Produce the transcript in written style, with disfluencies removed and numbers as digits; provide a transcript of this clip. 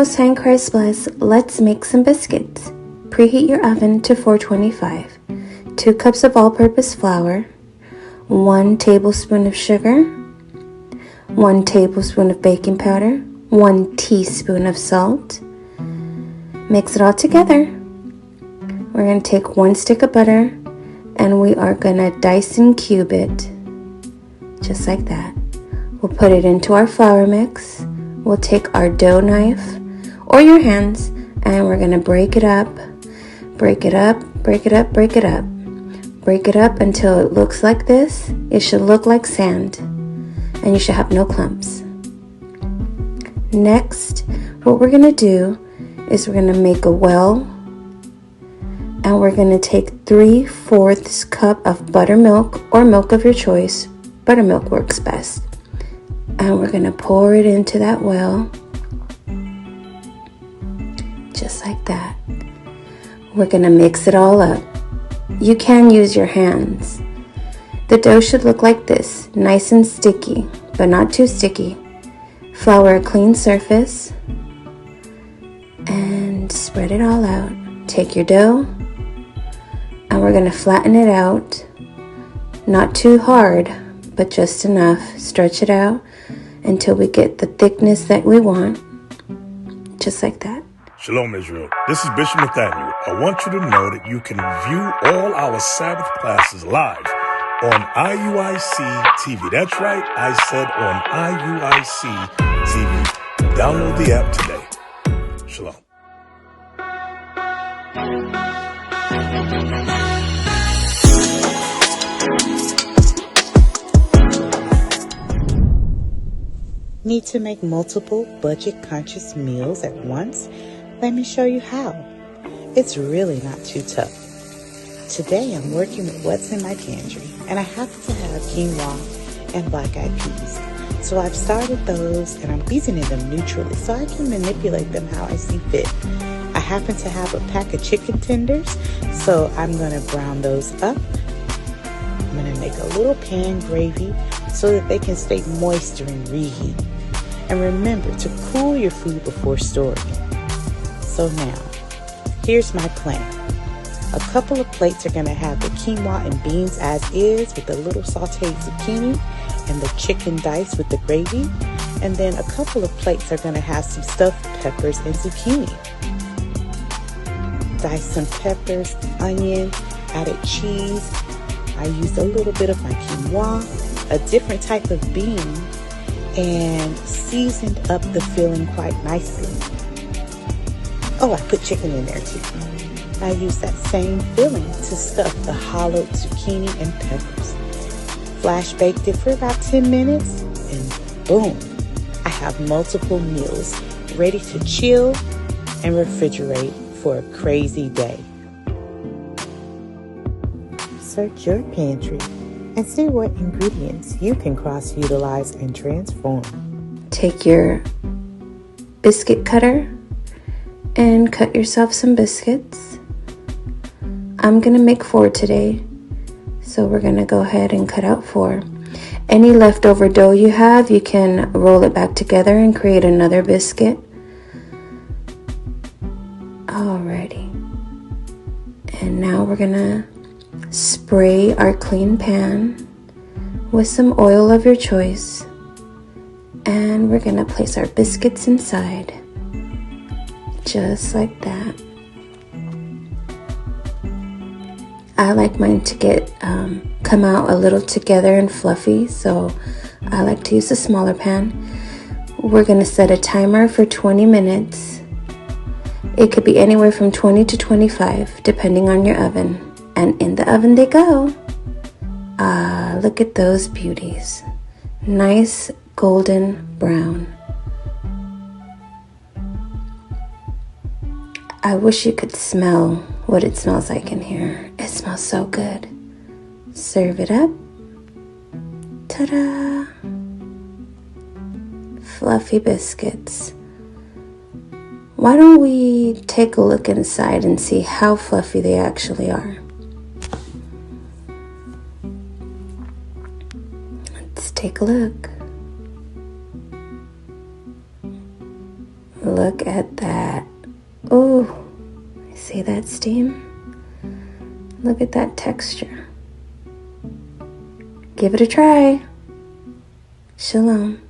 Most High in Christ bless, let's make some biscuits. Preheat your oven to 425. 2 cups of all-purpose flour, 1 tablespoon of sugar, 1 tablespoon of baking powder, 1 teaspoon of salt. Mix it all together. We're going to take 1 stick of butter and we are going to dice and cube it, just like that. We'll put it into our flour mix. We'll take our dough knife or your hands and we're going to break it up, break it up, break it up, break it up. Break it up until it looks like this. It should look like sand and you should have no clumps. Next, what we're going to do is we're going to make a well and we're going to take 3/4 cup of buttermilk or milk of your choice. Buttermilk works best. And we're going to pour it into that well, just like that. We're going to mix it all up. You can use your hands. The dough should look like this, nice and sticky, but not too sticky. Flour a clean surface and spread it all out. Take your dough and we're going to flatten it out, not too hard, but just enough. Stretch it out until we get the thickness that we want, just like that. Shalom, Israel. This is Bishop Nathaniel. I want you to know that you can view all our Sabbath classes live on IUIC TV. That's right, I said on IUIC TV. Download the app today. Shalom. Need to make multiple budget-conscious meals at once? Let me show you how. It's really not too tough. Today I'm working with what's in my pantry, and I happen to have quinoa and black-eyed peas. So I've started those, and I'm seasoning them neutrally so I can manipulate them how I see fit. I happen to have a pack of chicken tenders, so I'm going to brown those up. I'm going to make a little pan gravy so that they can stay moist during reheat. And remember to cool your food before storing it. So now, here's my plan. A couple of plates are going to have the quinoa and beans as is with a little sauteed zucchini and the chicken diced with the gravy. And then a couple of plates are going to have some stuffed peppers and zucchini. Dice some peppers, onion, added cheese. I used a little bit of my quinoa, a different type of bean, and seasoned up the filling quite nicely. Oh, I put chicken in there too. I used that same filling to stuff the hollowed zucchini and peppers. Flash baked it for about 10 minutes and boom, I have multiple meals ready to chill and refrigerate for a crazy day. Search your pantry and see what ingredients you can cross-utilize and transform. Take your biscuit cutter and cut yourself some biscuits. I'm gonna make 4 today, so we're gonna go ahead and cut out 4. Any leftover dough you have, you can roll it back together and create another biscuit. Alrighty. And now we're gonna spray our clean pan with some oil of your choice, and we're gonna place our biscuits inside, just like that. I like mine to come out a little together and fluffy, so I like to use a smaller pan. We're gonna set a timer for 20 minutes. It could be anywhere from 20 to 25, depending on your oven. And in the oven they go. Ah, look at those beauties. Nice golden brown. I wish you could smell what it smells like in here. It smells so good. Serve it up. Ta-da! Fluffy biscuits. Why don't we take a look inside and see how fluffy they actually are? Let's take a look. Look at that. Oh, see that steam? Look at that texture. Give it a try. Shalom.